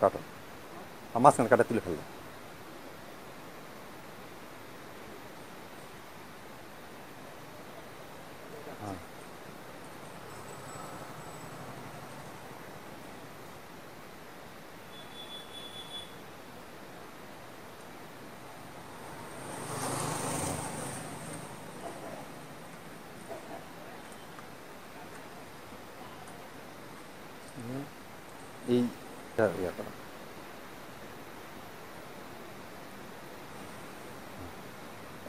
কাটো, মাঝখানে কাটা তুলে ফেললাম। হ্যাঁ, এই ইয়া করো।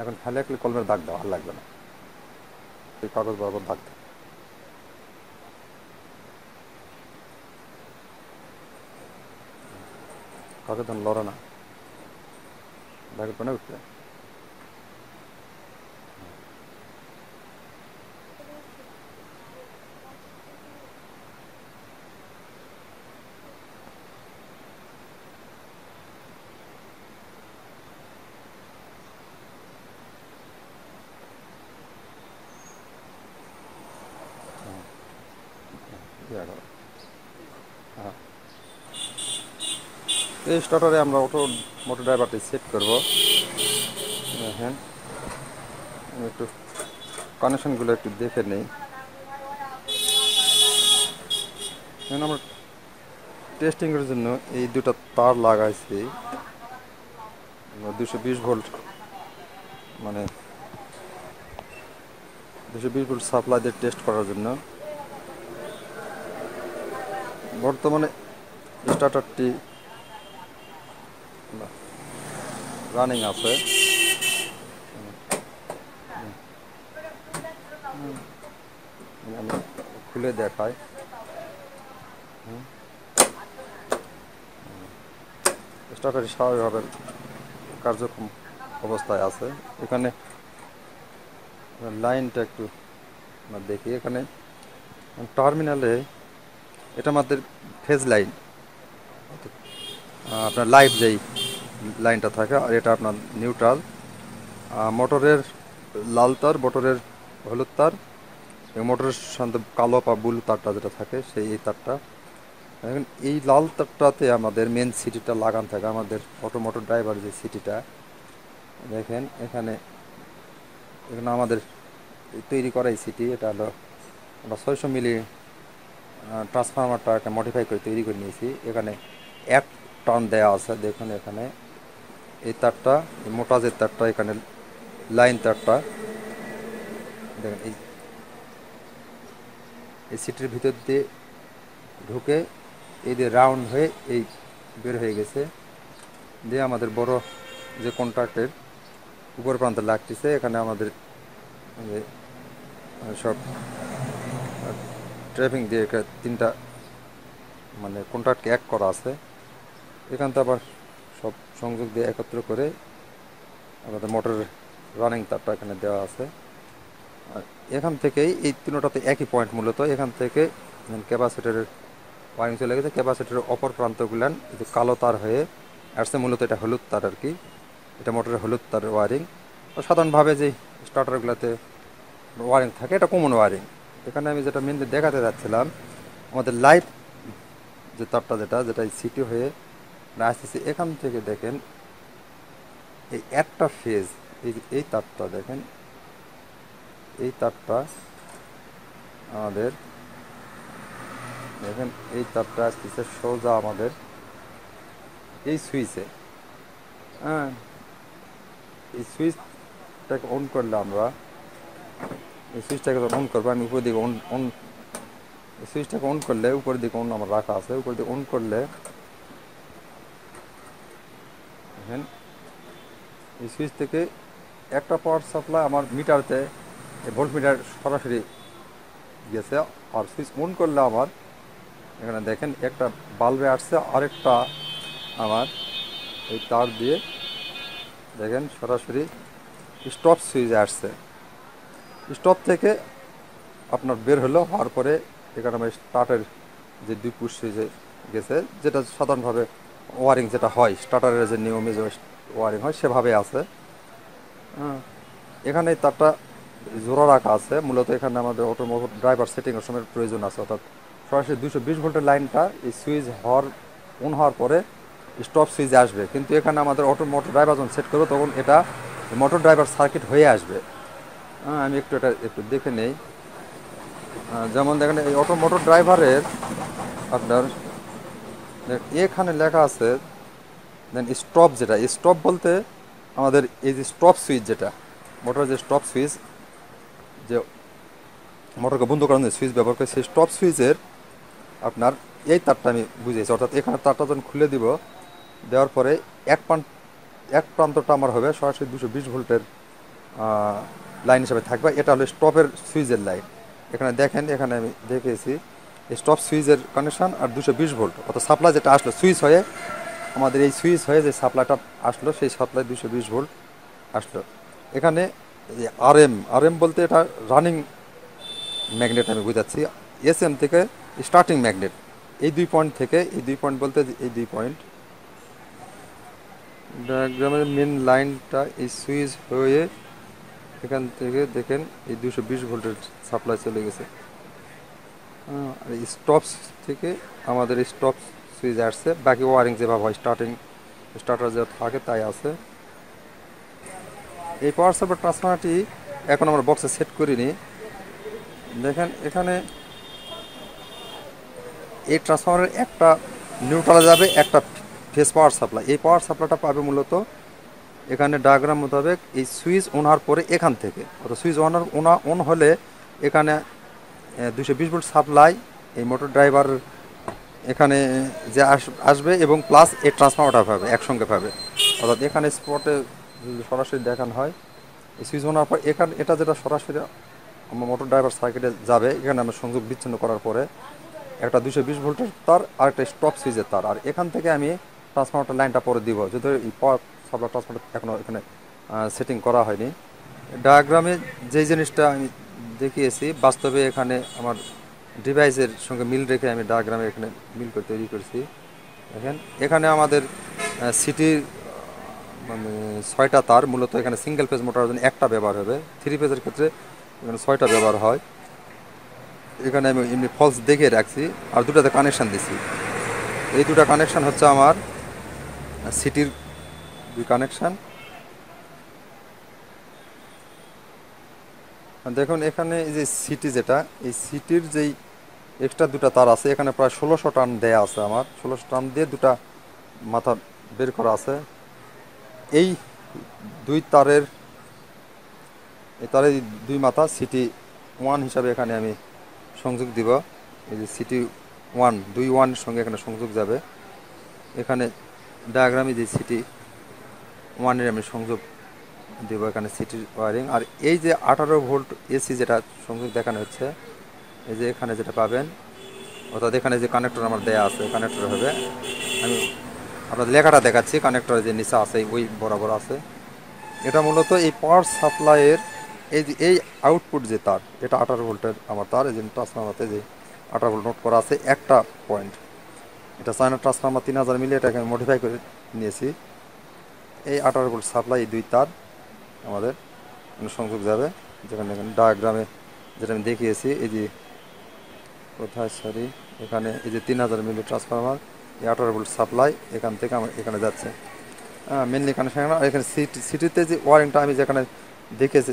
এখন খালি একটু কলমের দাগ দাও, আর লাগবে না। এই কাগজ বরাবর দাগ দাও। কাগজ তখন লড়ো না, দাগের পরে উঠবে। ইয়া করো। হ্যাঁ, এই স্টার্টারে আমরা মোটর ড্রাইভারটি সেট করবো। দেখেন, আমি একটু কানেকশনগুলো একটু দেখে নেই। এখন আমরা টেস্টিংয়ের জন্য এই দুটো তার লাগাইছি 220 ভোল্ট, মানে 220 ভোল্ট সাপ্লাই দিয়ে টেস্ট করার জন্য। বর্তমানে স্টার্টারটি রানিং আছে। আমি খুলে দেখাই। স্টার্টারটি স্বাভাবিকভাবে কার্যক্রম অবস্থায় আছে। এখানে লাইনটা একটু আমরা দেখি। এখানে টার্মিনালে এটা আমাদের ফেজ লাইন, আপনার লাইভ যেই লাইনটা থাকে, আর এটা আপনার নিউট্রাল। মোটরের লাল তার, মোটরের হলুদ তার, এবং মোটরের সাথে কালো বা বুলু তারটা যেটা থাকে সেই এই তারটা। এখন এই লাল তারটাতে আমাদের মেন সিটিটা লাগান থাকে, আমাদের অটোমোটর ড্রাইভার যে সিটিটা দেখেন এখানে। এখানে আমাদের তৈরি করা এই সিটি, এটা হলো আমরা 600 মিলি ট্রান্সফরমারটা একটা মডিফাই করে তৈরি করে নিয়েছি। এখানে এক টার্ন দেওয়া আছে, দেখুন এখানে এই তারটা, এই মোটা যে তারটা, এখানে লাইন তারটা দেখেন এই সিটির ভিতর দিয়ে ঢুকে এই দিয়ে রাউন্ড হয়ে এই বের হয়ে গেছে, দিয়ে আমাদের বড় যে কন্ট্রাক্টের উপর প্রান্তে লাগতেছে। এখানে আমাদের সব ট্র্যাপিং দিয়ে তিনটা মানে কন্ট্রাক্টকে এক করা আছে। এখান থেকে আবার সব সংযোগ দিয়ে একত্র করে আমাদের মোটরের রানিং তারটা এখানে দেওয়া আছে। আর এখান থেকেই এই তিনটাতে একই পয়েন্ট, মূলত এখান থেকে ক্যাপাসিটারের ওয়ারিং চলে গেছে। ক্যাপাসিটারের অপর প্রান্তগুলান যে কালো তার হয়ে আসছে, মূলত এটা হলুদ তার আর কি। এটা মোটরের হলুদ তারের ওয়ারিং। সাধারণভাবে যে স্টার্টারগুলোতে ওয়ারিং থাকে এটা কমন ওয়ারিং। এখানে আমি যেটা মেনলি দেখাতে যাচ্ছিলাম, আমাদের লাইট যে তারটা যেটা যেটা সিটি হয়ে আসতেছে, এখান থেকে দেখেন এই একটা ফেজ, এই তারটা দেখেন, এই তারটা আমাদের দেখেন, এই তারটা আসতেছে সোজা আমাদের এই সুইচে। হ্যাঁ, এই সুইচটাকে অন করলে আমরা, এই সুইচটাকে যখন অন করবো, আমি উপর দিকে অন অন এই সুইচটাকে অন করলে, উপরের দিকে অন আমার রাখা আছে, উপর দিকে অন করলে দেখেন এই সুইচ থেকে একটা পাওয়ার সাপ্লাই আমার মিটারতে, ভোল্ট মিটার সরাসরি গেছে। আর সুইচ অন করলে আমার এখানে দেখেন একটা বাল্বে আসছে, আরেকটা আমার এই তার দিয়ে দেখেন সরাসরি স্টপ সুইচে আসছে। স্টপ থেকে আপনার বের হলো, হওয়ার পরে এখানে আমার স্টার্টের যে দুই পুশ সুইচে গেছে, যেটা সাধারণভাবে ওয়ারিং যেটা হয় স্টার্টারের যে নিয়মে যে ওয়ারিং হয় সেভাবে আছে। হ্যাঁ, এখানে তারটা জোড়া রাখা আছে, মূলত এখানে আমাদের অটোমোটিভ ড্রাইভার সেটিংয়ের সময় প্রয়োজন আছে, অর্থাৎ সরাসরি 220 ভোল্টের লাইনটা এই সুইচ হওয়ার অন হওয়ার পরে স্টপ সুইচে আসবে, কিন্তু এখানে আমাদের মোটর ড্রাইভার যখন সেট করবো তখন এটা মোটর ড্রাইভার সার্কিট হয়ে আসবে। আমি এটা একটু দেখে নেই। যেমন দেখেন এই মোটর ড্রাইভারের আপনার এখানে লেখা আছে দেন স্টপ, যেটা স্টপ বলতে আমাদের এই যে স্টপ সুইচ, যেটা মোটরের যে স্টপ সুইচ, যে মোটরকে বন্ধ করার জন্য সুইচ ব্যবহার করে, সেই স্টপ সুইচের আপনার এই তারটা আমি বুঝিয়েছি। অর্থাৎ এখানে তারটা যখন খুলে দিব, দেওয়ার পরে এক প্রান্ত এক প্রান্তটা আমার হবে সরাসরি 220 ভোল্টের লাইন হিসাবে থাকবে। এটা হলো স্টপের সুইচের লাইন। এখানে দেখেন, এখানে আমি দেখিয়েছি স্টপ সুইচের কানেকশান আর 220 ভোল্ট, অর্থাৎ সাপ্লাই যেটা আসলো সুইচ হয়ে, আমাদের এই সুইচ হয়ে যে সাপ্লাইটা আসলো, সেই সাপ্লাই 220 ভোল্ট আসলো। এখানে আর এম বলতে এটা রানিং ম্যাগনেট আমি বোঝাচ্ছি। এসএম থেকে স্টার্টিং ম্যাগনেট, এই 2 পয়েন্ট থেকে, এই 2 পয়েন্ট বলতে এই 2 পয়েন্ট ডায়াগ্রামের মেন লাইনটা এই সুইচ হয়ে এখান থেকে দেখেন এই 220 ভোল্টের সাপ্লাই চলে গেছে। আর স্টপ থেকে আমাদের স্টপ সুইচ আসছে, বাকি ওয়ারিং যেভাবে হয় স্টার্টার যা থাকে তাই আছে। এই পাওয়ার সাপ্লাই ট্রান্সফরমারটি এখন আমরা বক্সে সেট করিনি। দেখেন এখানে এই ট্রান্সফরমারের একটা নিউট্রালে যাবে, একটা ফেস পাওয়ার সাপ্লাই। এই পাওয়ার সাপ্লাইটা পাবে মূলত এখানে ডায়াগ্রাম মোতাবেক এই সুইচ অন হওয়ার পরে এখান থেকে, অর্থাৎ সুইচ অন হলে এখানে 220 ভোল্ট সাপ্লাই এই মোটর ড্রাইভার এখানে যে আসবে, এবং প্লাস এই ট্রান্সফরমারটা পাবে, একসঙ্গে পাবে। অর্থাৎ এখানে স্পটে সরাসরি দেখানো হয় এই সুইচ অন হওয়ার পর এখানে এটা যেটা সরাসরি আমার মোটর ড্রাইভার সার্কিটে যাবে, এখানে আমরা সংযোগ বিচ্ছিন্ন করার পরে একটা 220 ভোল্টের তার আর একটা স্টপ সুইচের তার, আর এখান থেকে আমি ট্রান্সফরমারটা লাইনটা পরে দিব, যদি এই পাওয়ার সাপ্লাই ট্রান্সফরমার এখনও এখানে সেটিং করা হয়নি। ডায়াগ্রামে যেই জিনিসটা আমি দেখিয়েছি, বাস্তবে এখানে আমার ডিভাইসের সঙ্গে মিল রেখে আমি ডায়াগ্রামে এখানে মিল করে তৈরি করছি। দেখেন এখানে আমাদের সিটির মানে 6টা তার, মূলত এখানে সিঙ্গেল ফেজ মোটরের জন্য একটা ব্যবহার হবে, 3 ফেজের ক্ষেত্রে এখানে 6টা ব্যবহার হয়। এখানে আমি এমনি ফলস দেখে রাখছি, আর দুটাতে কানেকশান দিছি। এই দুটা কানেকশান হচ্ছে আমার সিটির দুই কানেকশান। দেখুন এখানে এই যে সিটি, যেটা এই সিটির যেই এক্সট্রা দুটা তার আছে, এখানে প্রায় 1600 টান দেয়া আছে। আমার 1600 টান দিয়ে দুটা মাথা বের করা আছে। এই দুই তারের এই তারের দুই মাথা সিটি 1 হিসাবে এখানে আমি সংযোগ দিব। এই যে সিটি 1, 2-1 সঙ্গে এখানে সংযোগ যাবে। এখানে ডায়াগ্রামে যে সিটি 1-এর আমি সংযোগ দেবো, এখানে সিটির ওয়ারিং। আর এই যে 18 ভোল্ট এসি যেটা সংযোগ দেখানো হচ্ছে, এই যে এখানে যেটা পাবেন, অর্থাৎ এখানে যে কানেক্টর আমার দেয়া আছে, কানেক্টর হবে, আমি আপনাদের লেখাটা দেখাচ্ছি, কানেক্টরের যে নিচে আছে ওই বরাবর আছে। এটা মূলত এই পাওয়ার সাপ্লাইয়ের এই যে এই আউটপুট যে তার, এটা 18 ভোল্টের আমার তার। এই যে ট্রান্সফরমারতে যে 18 ভোল্ট নোট করা আছে একটা পয়েন্ট, এটা চায়না ট্রান্সফরমার 3000 মিলি, এটাকে আমি মডিফাই করে নিয়েছি। এই 18 ভোল্ট সাপ্লাই এই দুই তার আমাদের সংযোগ যাবে, যেখানে এখানে ডায়াগ্রামে যেটা আমি দেখিয়েছি। এই যে কোথায় সরি, এখানে এই যে 3000 মিলি ট্রান্সফরমার, এই 18 ভোল্ট সাপ্লাই এখান থেকে আমার এখানে যাচ্ছে। Mainly connection. আর এখানে সিটিতে যে ওয়ারিংটা আমি যেখানে দেখেছি,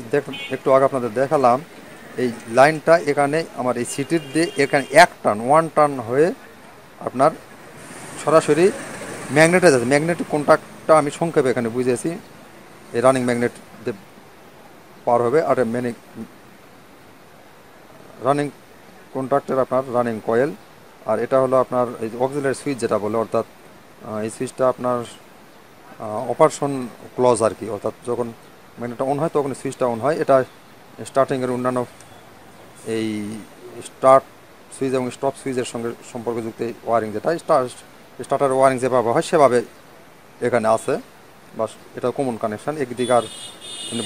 একটু আগে আপনাদের দেখালাম, এই লাইনটা এখানে আমার এই সিটির দিয়ে এখানে 1 টান হয়ে আপনার সরাসরি ম্যাগনেটে যাচ্ছে। ম্যাগনেটিক কন্ট্যাক্টটা আমি সংক্ষেপে এখানে বুঝিয়েছি, এই রানিং ম্যাগনেট পার হবে। আর রানিং কন্ট্যাক্টের আপনার রানিং কয়েল, আর এটা হলো আপনার এই অক্সিলারি সুইচ যেটা বলে, অর্থাৎ এই সুইচটা আপনার অপারেশন ক্লজ আর কি, অর্থাৎ যখন ম্যাগনেটটা অন হয় তখন সুইচটা অন হয়। এটা স্টার্টিংয়ের অন্যান্য এই স্টার্ট সুইচ এবং স্টপ সুইচের সঙ্গে সম্পর্কযুক্ত ওয়ারিং, যেটা স্টার্টার ওয়ারিং যেভাবে হয় সেভাবে এখানে আছে। বাস এটা কমন কানেকশান, একদিকে আর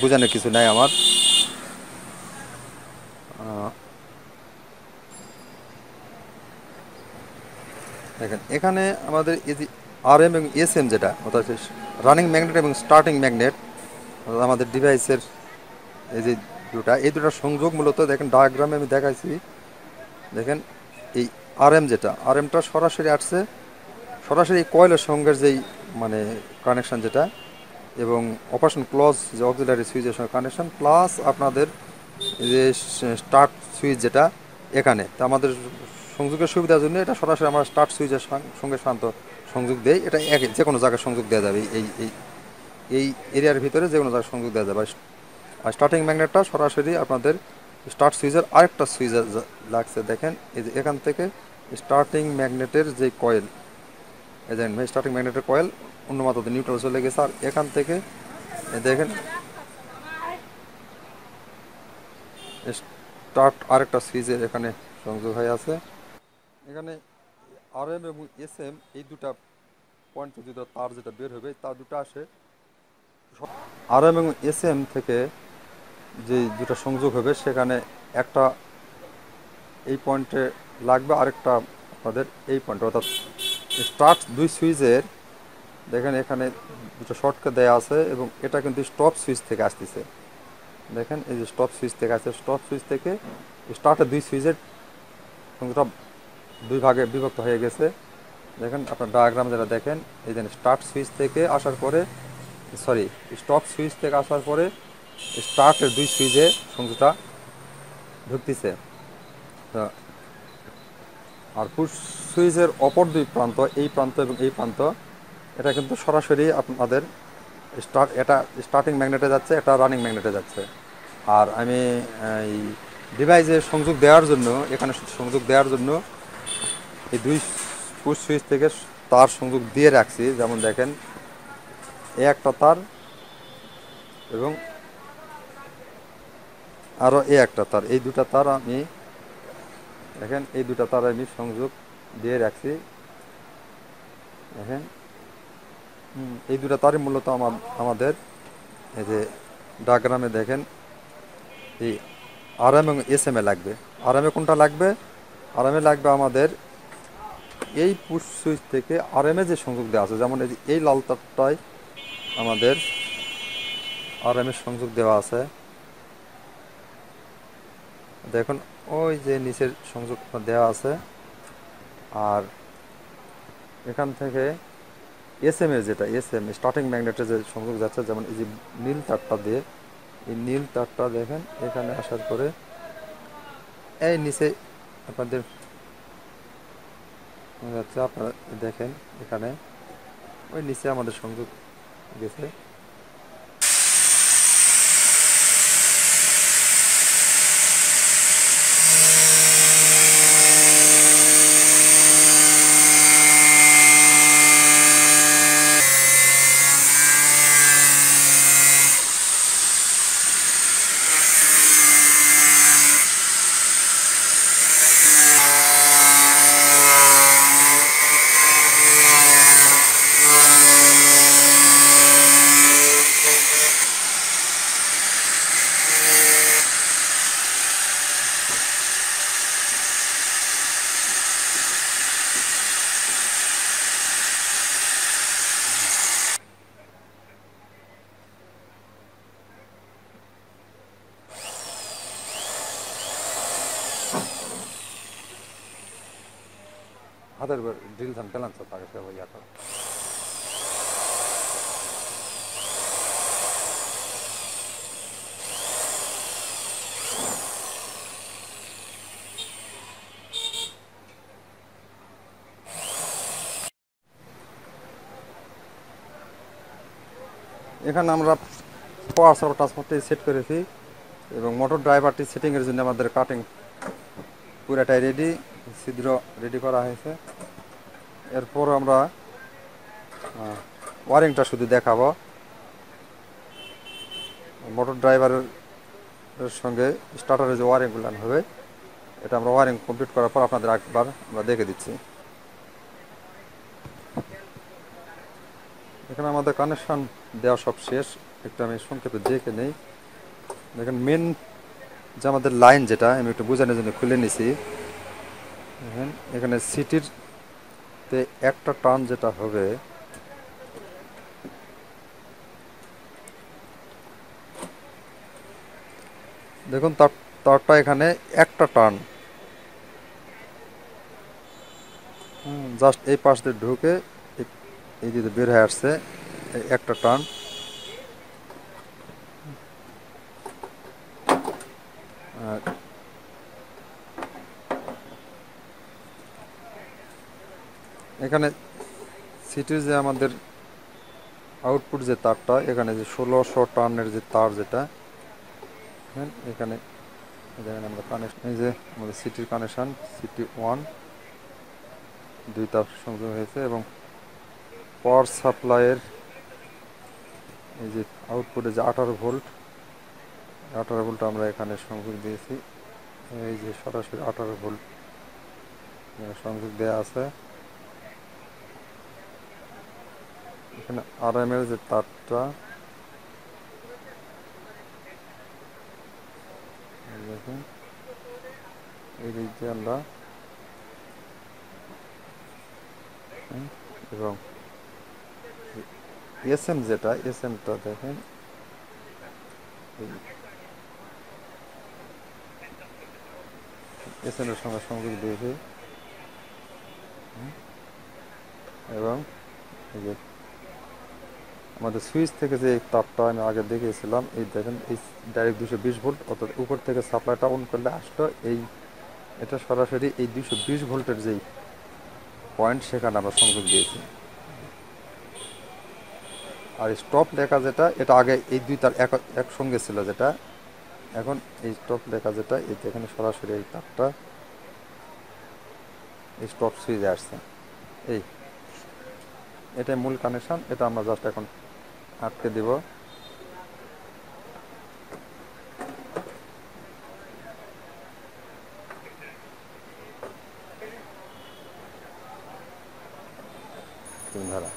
বোঝানোর কিছু নেই আমার। দেখেন এখানে আমাদের এই যে আর-এম এবং এস-এম যেটা, অর্থাৎ রানিং ম্যাগনেট এবং স্টার্টিং ম্যাগনেট, আমাদের ডিভাইসের এই যে এই দুটার সংযোগ মূলত দেখেন ডায়াগ্রামে আমি দেখাইছি। দেখেন এই আর-এম যেটা, আর-এমটা সরাসরি আসছে সরাসরি কয়েলের সঙ্গে যেই মানে কানেকশান যেটা, এবং অপারেশন ক্লোজ যে অক্সিলারি সুইচের সঙ্গে কানেকশান, প্লাস আপনাদের যে স্টার্ট সুইচ যেটা এখানে, তা আমাদের সংযোগের সুবিধার জন্য এটা সরাসরি আমরা স্টার্ট সুইচের সঙ্গে শান্ত সংযোগ দেই। এটা এক যে কোনো জায়গায় সংযোগ দেওয়া যাবে, এই এই এই এরিয়ার ভিতরে যে কোনো জায়গায় সংযোগ দেওয়া যাবে। আর স্টার্টিং ম্যাগনেটটা সরাসরি আপনাদের স্টার্ট সুইচের আরেকটা সুইচে লাগছে, দেখেন এই যে এখান থেকে স্টার্টিং ম্যাগনেটের যে কয়েল, এই দেখেন স্টার্টিং ম্যাগনেটের কয়েল অন্য মাত্রাতে নিউট্রাল চলে গেছে, আর এখান থেকে দেখেন স্টার্ট আরেকটা সুইচের এখানে সংযোগ হয়ে আছে। এখানে আর এম এবং এস এম এই দুটা পয়েন্ট দুটো তার যেটা বের হবে, তার দুটো আসে আর এম এবং এস এম থেকে যে দুটো সংযোগ হবে, সেখানে একটা এই পয়েন্টে লাগবে, আরেকটা আপনাদের এই পয়েন্টে, অর্থাৎ স্টার্ট দুই সুইচের দেখেন এখানে দুটো শর্টকে দেওয়া আছে, এবং এটা কিন্তু স্টপ সুইচ থেকে আসতেছে। দেখেন এই যে স্টপ সুইচ থেকে আসছে, স্টপ সুইচ থেকে স্টার্টের দুই সুইচের সংযোগটা দুই ভাগে বিভক্ত হয়ে গেছে। দেখেন আপনার ডায়াগ্রাম যেটা দেখেন, এই যে স্টার্ট সুইচ থেকে আসার পরে, সরি স্টপ সুইচ থেকে আসার পরে স্টার্টের দুই সুইচে সংযোগটা ঢুকতেছে। আর পুশ সুইচের অপর দুই প্রান্ত, এই প্রান্ত এবং এই প্রান্ত, এটা কিন্তু সরাসরি আপনাদের এটা স্টার্টিং ম্যাগনেটে যাচ্ছে, এটা রানিং ম্যাগনেটে যাচ্ছে। আর আমি এই ডিভাইসে সংযোগ দেওয়ার জন্য, এখানে সংযোগ দেওয়ার জন্য এই দুই পুশ সুইচ থেকে তার সংযোগ দিয়ে রাখছি। যেমন দেখেন এ একটা তার এবং আরও এ একটা তার, এই দুটা তার আমি দেখেন এই দুটা তার আমি সংযোগ দিয়ে রাখছি। দেখেন এই দুটা তারই মূলত আমাদের এই যে ডায়াগ্রামে দেখেন এই আর এম এবং এস এম এ লাগবে। আর এম এ কোনটা লাগবে? আর এম এ লাগবে আমাদের এই পুশ সুইচ থেকে আর এম এ যে সংযোগ দেওয়া আছে, যেমন এই লাল তারটায় আমাদের আর এম এর সংযোগ দেওয়া আছে। দেখুন ওই যে নিচের সংযোগ দেওয়া আছে। আর এখান থেকে এস এম এর যেটা এস এম স্টার্টিং ম্যাগনেটের যে সংযোগ যাচ্ছে, যেমন এই যে নীল তারটা দিয়ে, এই নীল তারটা দেখেন এখানে আসার পরে এই নিচে আপনাদের যাচ্ছে, আপনারা দেখেন এখানে ওই নিচে আমাদের সংযোগ গেছে। হাতের ড্রিল ধান ব্যালেন্স থাকে সে ইয়া করে। এখানে আমরা পাওয়ার সাপ্লাই ট্রান্সফারটি সেট করেছি, এবং মোটর ড্রাইভারটি সেটিংয়ের জন্য আমাদের কাটিং পুরাটাই রেডি, ছিদ্র রেডি করা হয়েছে। এরপর আমরা ওয়ারিংটা শুধু দেখাবো। মোটর ড্রাইভারের সঙ্গে স্টার্টারের যে ওয়ারিংগুলো হবে, এটা আমরা ওয়ারিং কমপ্লিট করার পর আপনাদের একবার আমরা দেখে দিচ্ছি। এখানে আমাদের কানেকশান দেওয়া সব শেষ, একটু আমি সংক্ষেপে দেখে নেই। দেখেন মেন যে আমাদের লাইন যেটা আমি একটু বোঝানোর জন্য খুলে নিছি। দেখেন এখানে সিটিরতে একটা টার্ন যেটা হবে, দেখুন তারটা এখানে একটা টার্ন, জাস্ট এই পাশ দিয়ে ঢুকে এই যে বের হয়ে আসছে একটা টান। আর এখানে সিটির যে আমাদের আউটপুট যে তারটা, এখানে যে 1600 টানের যে তার যেটা এখানে দেখেন আমরা কানেকশন, এই যে আমাদের সিটির কানেকশন সিটি 1 2 তার সংযোগ হয়েছে এবং পাওয়ার সাপ্লাইয়ের এই যে আউটপুটে যে 18 ভোল্ট, 18 ভোল্ট আমরা এখানে সংযোগ দিয়েছি। এই যে সরাসরি 18 ভোল্ট সংযোগ দেওয়া আছে। এখানে আরএম এর যে তারটা দেখুন, এই দিক দিয়ে আমরা এবং এসএম যেটা এসএমটা দেখেন এসএম এর সঙ্গে সংযোগ দিয়েছি এবং এই যে আমাদের সুইচ থেকে যে তারটা আমি আগে দেখিয়েছিলাম, এই দেখেন এই ডাইরেক্ট 220 ভোল্ট, অর্থাৎ উপর থেকে সাপ্লাইটা অন করলে আসলো এই, এটা সরাসরি এই 220 ভোল্টের যেই পয়েন্ট সেখানে আমরা সংযোগ দিয়েছি। আর স্টপ লেখা যেটা, এটা আগে এই দুই তার একসঙ্গে ছিল যেটা, এখন এই স্টপ লেখা যেটা এই এখানে সরাসরি এই তারটা এই স্টপ সুইচে আসছে। এই এটাই মূল কানেকশন, এটা আমরা জাস্ট এখন আটকে দিব। ধারা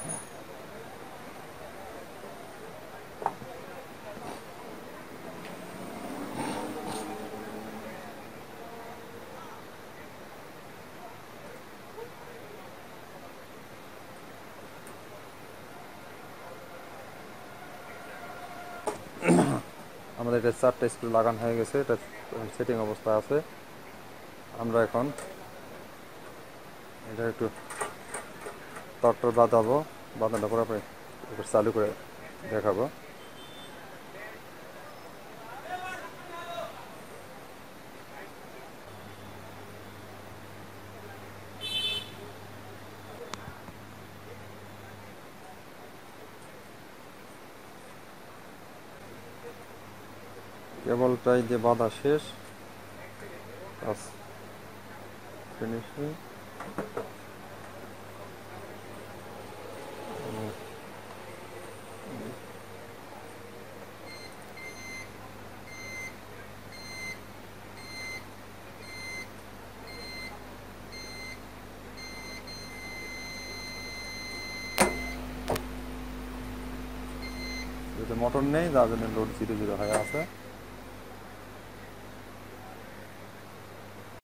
আমাদের এটা 4টা স্ক্রু লাগানো হয়ে গেছে, এটা সেটিং অবস্থায় আছে। আমরা এখন এটা একটু তারটা বাঁধাবো, বাঁধানোর পরে আপনি একটু চালু করে দেখাবো। কেবলটাই যে বাঁধা শেষ, কাজ ফিনিশিং। যেহেতু মোটর নেই, যার জন্য লোড 0 0 হয়ে আছে।